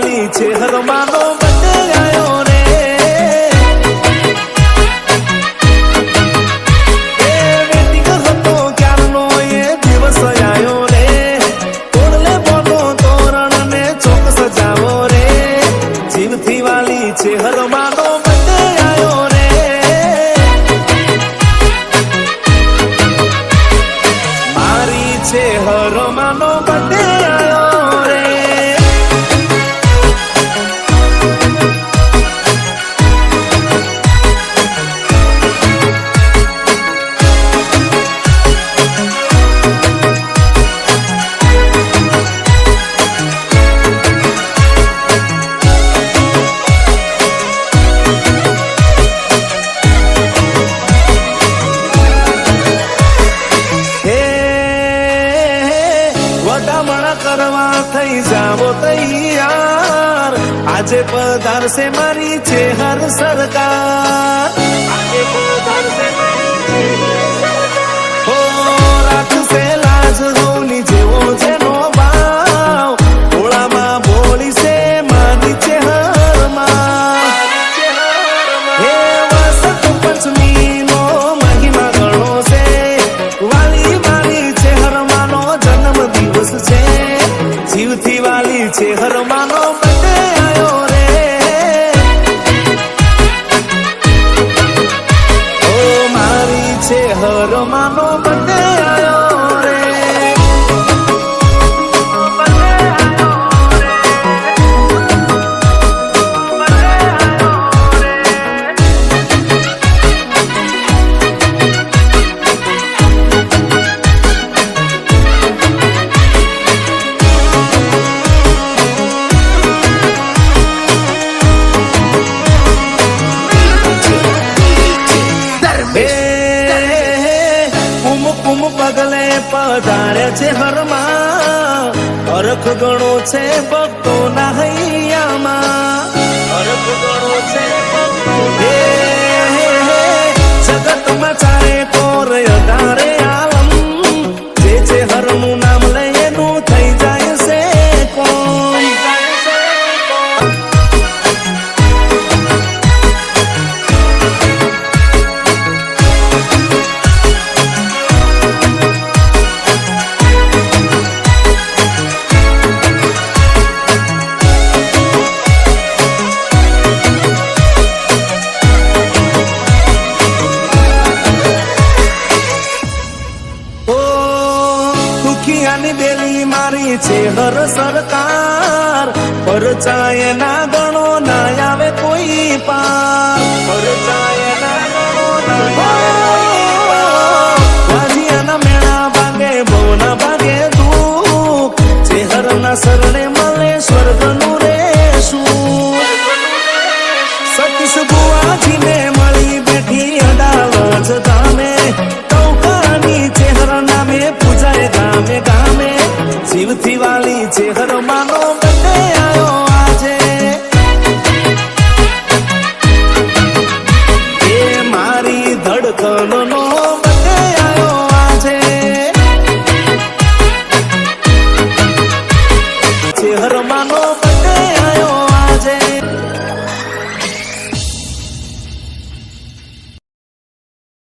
વાલી છે હરમાનો બર્થડે આયો રે એ વેટિંગ હતો ક્યારનો એ દિવસ આયો રે તોડલે બોનો તોરણ ને ચોક સજાવો રે જીવથી વાલી છે હરમાનો બર્થડે આયો રે મારી છે હરમાનો બર્થડે આયો રે કરવા થઈ જાવો તૈયાર આજે પધારશે મારી છે હર સરકાર આજે પધારશે મારી છે હર સરકાર હો રાખશે લાજ હોની જેવો જેનો ભાવ ભોળામાં ભોળી છે મારી છે હરમાં હે વસંત પંચમી નો મહિમા ઘણો છે વાલી મારી છે હરમાનો જન્મ દિવસ છે જીવથી વાલી છે હરમાનો બર્થડે આયો રે ઓ મારી છે હરમાનો બર્થડે આયો રે પગલે પધારે છે હરમાં અરખ ગણો છે ભક્તો ના હૈયામાં અરખ ગણો છે ભક્તો જગતમાં ચારે કોર અધારે આલમ જે છે હરનું નામ લઈ એનું થઈ જાય છે કોણ દુખિયાની બેલી મારી છે હર સરકાર પરચાય ના ગણો ના આવે કોઈ પાર પરચાય ના ગણો ના વાજિયાના મેળા ભાગે ભવના ભાગે દુઃખ છે હરના શરણે મળે સ્વર્ગનો